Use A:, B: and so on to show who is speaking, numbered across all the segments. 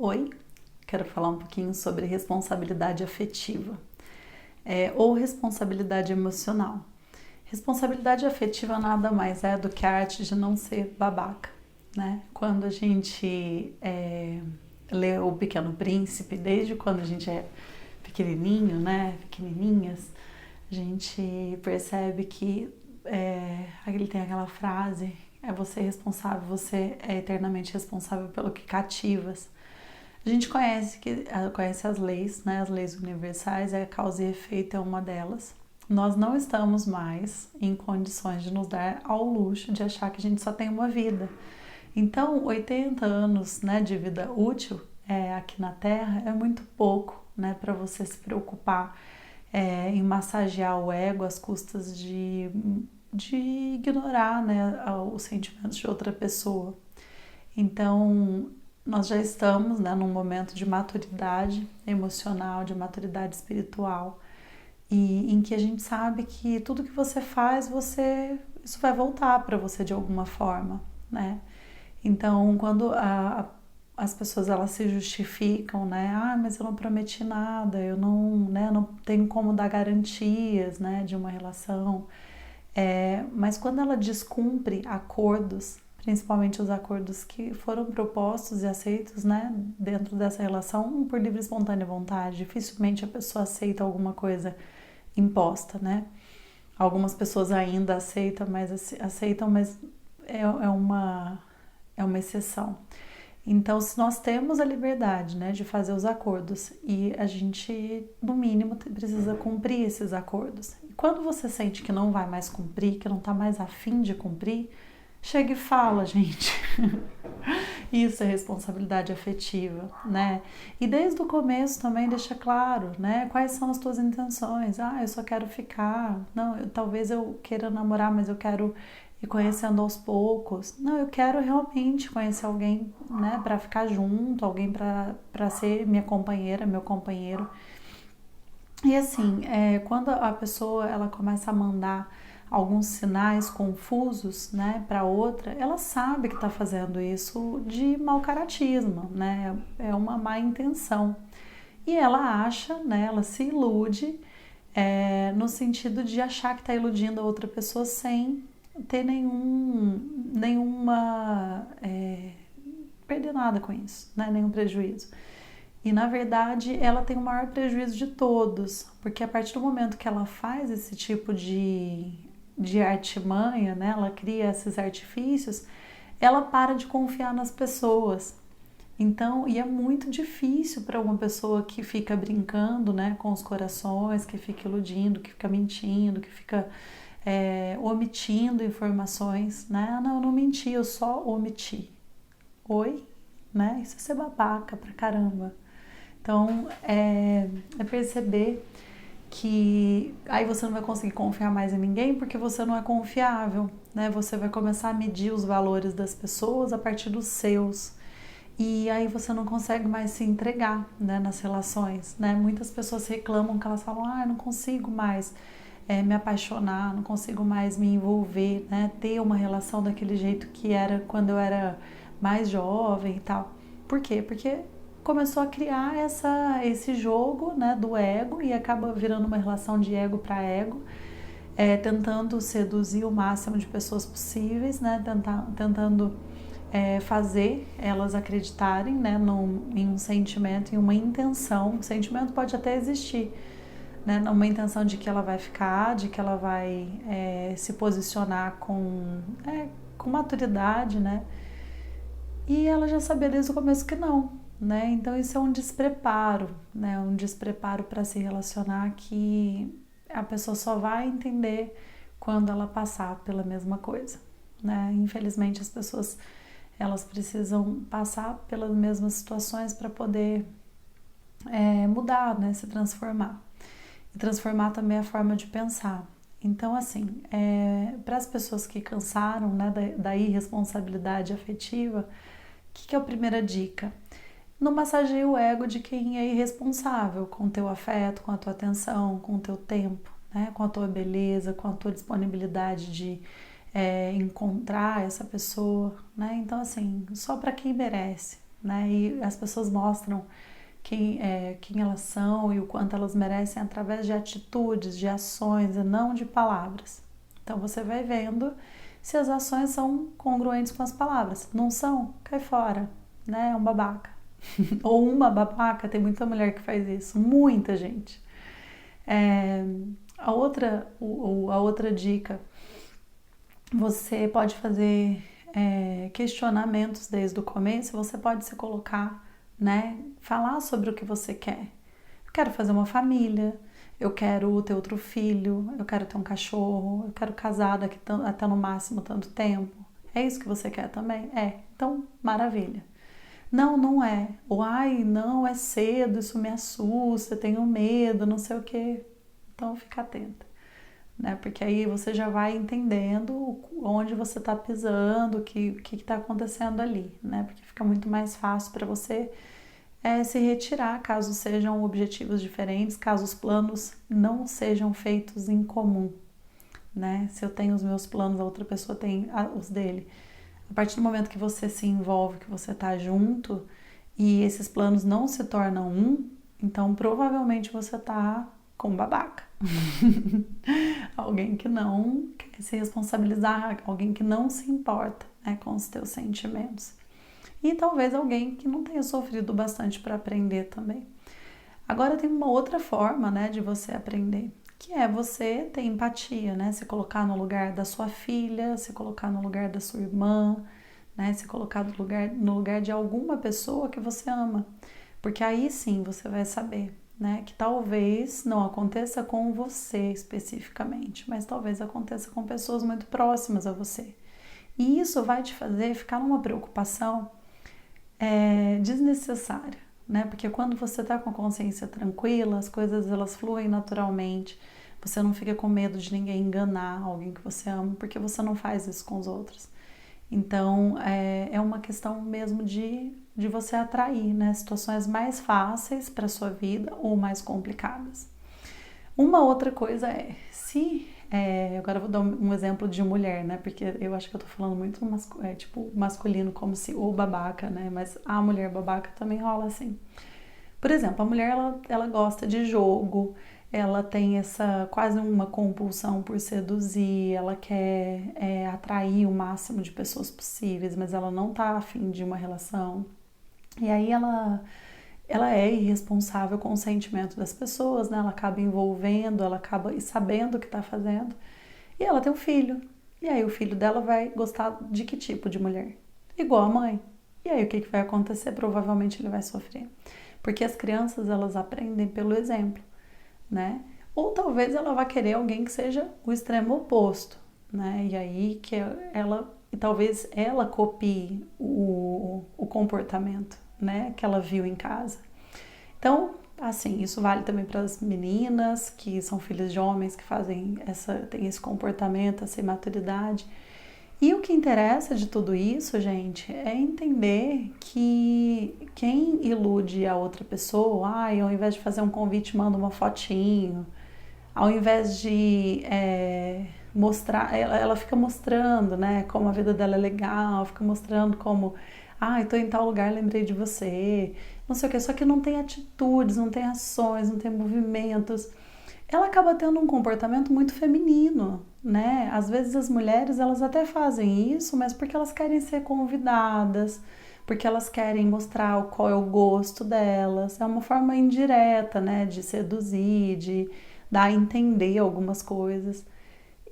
A: Oi, quero falar um pouquinho sobre responsabilidade afetiva, ou responsabilidade emocional. Responsabilidade afetiva nada mais é do que a arte de não ser babaca, né? Quando a gente lê O Pequeno Príncipe, desde quando a gente é pequenininho, né, pequenininhas, a gente percebe que ele tem aquela frase: é você responsável, você é eternamente responsável pelo que cativas. A gente conhece as leis, né, as leis universais, a causa e efeito é uma delas. Nós não estamos mais em condições de nos dar ao luxo de achar que a gente só tem uma vida. Então, 80 anos, né, de vida útil aqui na Terra é muito pouco, né, para você se preocupar em massagear o ego às custas de ignorar, né, os sentimentos de outra pessoa. Então, nós já estamos, né, num momento de maturidade emocional, de maturidade espiritual, e em que a gente sabe que tudo que você faz, isso vai voltar para você de alguma forma, né? Então, quando as pessoas elas se justificam, né? Ah, mas eu não prometi nada, eu não, né, não tenho como dar garantias, né, de uma relação. Mas quando ela descumpre acordos, principalmente os acordos que foram propostos e aceitos, né, dentro dessa relação por livre e espontânea vontade, dificilmente a pessoa aceita alguma coisa imposta, né? Algumas pessoas ainda aceitam, mas é uma exceção. Então, se nós temos a liberdade, né, de fazer os acordos e a gente, no mínimo, precisa cumprir esses acordos. E quando você sente que não vai mais cumprir, que não está mais afim de cumprir, chega e fala, gente. Isso é responsabilidade afetiva, né? E desde o começo também deixa claro, né? Quais são as tuas intenções? Ah, eu só quero ficar. Não, talvez eu queira namorar, mas eu quero ir conhecendo aos poucos. Não, eu quero realmente conhecer alguém, né? Para ficar junto, alguém para ser minha companheira, meu companheiro. E assim, quando a pessoa ela começa a mandar alguns sinais confusos, né, para outra, ela sabe que está fazendo isso de mau caratismo, né, é uma má intenção. E ela acha, né, ela se ilude no sentido de achar que está iludindo a outra pessoa sem ter nenhuma perder nada com isso, né, nenhum prejuízo. E na verdade ela tem o maior prejuízo de todos, porque a partir do momento que ela faz esse tipo de artimanha, né, ela cria esses artifícios, ela para de confiar nas pessoas. Então, e é muito difícil para uma pessoa que fica brincando, né, com os corações, que fica iludindo, que fica mentindo, que fica omitindo informações, né? Ah, não, eu não menti, eu só omiti. Oi? Né? Isso é ser babaca pra caramba. Então, é perceber que aí você não vai conseguir confiar mais em ninguém porque você não é confiável, né? Você vai começar a medir os valores das pessoas a partir dos seus. E aí você não consegue mais se entregar, né, nas relações, né? Muitas pessoas reclamam que elas falam: ah, eu não consigo mais me apaixonar, não consigo mais me envolver, né? Ter uma relação daquele jeito que era quando eu era mais jovem e tal. Por quê? Porque começou a criar esse jogo, né, do ego e acaba virando uma relação de ego para ego, tentando seduzir o máximo de pessoas possíveis, né, tentando fazer elas acreditarem, né, em um sentimento, em uma intenção. O sentimento pode até existir, né, numa intenção de que ela vai ficar, de que ela vai se posicionar com maturidade, né, e ela já sabia desde o começo que não, né? Então isso é um despreparo, né? Um despreparo para se relacionar que a pessoa só vai entender quando ela passar pela mesma coisa, né? Infelizmente as pessoas elas precisam passar pelas mesmas situações para poder mudar, né? Se transformar e transformar também a forma de pensar. Então, assim, para as pessoas que cansaram, né, da irresponsabilidade afetiva, o que é a primeira dica? Não massageie o ego de quem é irresponsável com o teu afeto, com a tua atenção, com o teu tempo, né? Com a tua beleza, com a tua disponibilidade de encontrar essa pessoa, né? Então, assim, só para quem merece, né? E as pessoas mostram quem elas são e o quanto elas merecem através de atitudes, de ações e não de palavras. Então você vai vendo se as ações são congruentes com as palavras. Não são? Cai fora, né? É um babaca. Ou uma babaca, tem muita mulher que faz isso, muita gente. A outra dica, você pode fazer questionamentos desde o começo, você pode se colocar, né? Falar sobre o que você quer. Eu quero fazer uma família, eu quero ter outro filho, eu quero ter um cachorro, eu quero casar daqui até no máximo tanto tempo. É isso que você quer também? Então, maravilha. Não, não é. Ou, ai, não, é cedo, isso me assusta, eu tenho medo, não sei o quê. Então, fica atenta, né? Porque aí você já vai entendendo onde você está pisando, o que está acontecendo ali, né? Porque fica muito mais fácil para você se retirar caso sejam objetivos diferentes, caso os planos não sejam feitos em comum, né? Se eu tenho os meus planos, a outra pessoa tem os dele. A partir do momento que você se envolve, que você tá junto e esses planos não se tornam um, então provavelmente você tá com um babaca. Alguém que não quer se responsabilizar, alguém que não se importa, né, com os teus sentimentos. E talvez alguém que não tenha sofrido bastante para aprender também. Agora tem uma outra forma, né, de você aprender, que é você ter empatia, né? Se colocar no lugar da sua filha, se colocar no lugar da sua irmã, né? Se colocar no lugar de alguma pessoa que você ama. Porque aí sim você vai saber, né? Que talvez não aconteça com você especificamente, mas talvez aconteça com pessoas muito próximas a você. E isso vai te fazer ficar numa preocupação desnecessária, né? Porque quando você tá com a consciência tranquila, as coisas elas fluem naturalmente. Você não fica com medo de ninguém enganar alguém que você ama, porque você não faz isso com os outros. Então, é uma questão mesmo de você atrair, né, situações mais fáceis para sua vida ou mais complicadas. Uma outra coisa agora eu vou dar um exemplo de mulher, né? Porque eu acho que eu tô falando muito tipo masculino como se o babaca, né? Mas a mulher babaca também rola assim. Por exemplo, a mulher ela gosta de jogo, ela tem essa quase uma compulsão por seduzir, ela quer atrair o máximo de pessoas possíveis, mas ela não tá afim de uma relação. E aí ela é irresponsável com o sentimento das pessoas, né? Ela acaba envolvendo, ela acaba sabendo o que tá fazendo. E ela tem um filho. E aí o filho dela vai gostar de que tipo de mulher? Igual a mãe. E aí o que vai acontecer? Provavelmente ele vai sofrer. Porque as crianças, elas aprendem pelo exemplo, né? Ou talvez ela vá querer alguém que seja o extremo oposto, né? E aí talvez ela copie o comportamento, né, que ela viu em casa. Então, assim, isso vale também para as meninas que são filhas de homens que têm esse comportamento, essa imaturidade. E o que interessa de tudo isso, gente, é entender que quem ilude a outra pessoa, ao invés de fazer um convite, manda uma fotinho, ao invés de mostrar, ela fica mostrando, né, como a vida dela é legal, fica mostrando como, tô em tal lugar, lembrei de você, não sei o que, só que não tem atitudes, não tem ações, não tem movimentos. Ela acaba tendo um comportamento muito feminino, né? Às vezes as mulheres, elas até fazem isso, mas porque elas querem ser convidadas, porque elas querem mostrar qual é o gosto delas. É uma forma indireta, né, de seduzir, de dar a entender algumas coisas.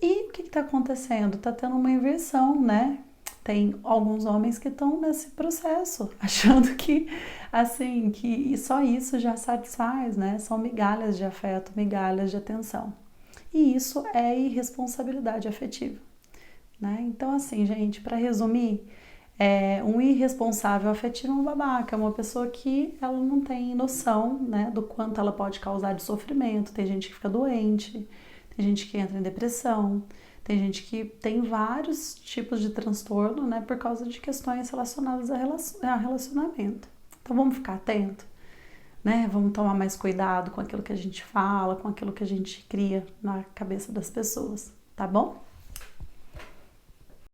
A: E o que está acontecendo? Está tendo uma inversão, né? Tem alguns homens que estão nesse processo, achando que, assim, que só isso já satisfaz, né? São migalhas de afeto, migalhas de atenção. E isso é irresponsabilidade afetiva, né? Então, assim, gente, para resumir, um irresponsável afetivo é um babaca, é uma pessoa que ela não tem noção, né, do quanto ela pode causar de sofrimento. Tem gente que fica doente, tem gente que entra em depressão, tem gente que tem vários tipos de transtorno, né, por causa de questões relacionadas a relacionamento. Então vamos ficar atento, né? Vamos tomar mais cuidado com aquilo que a gente fala, com aquilo que a gente cria na cabeça das pessoas, tá bom?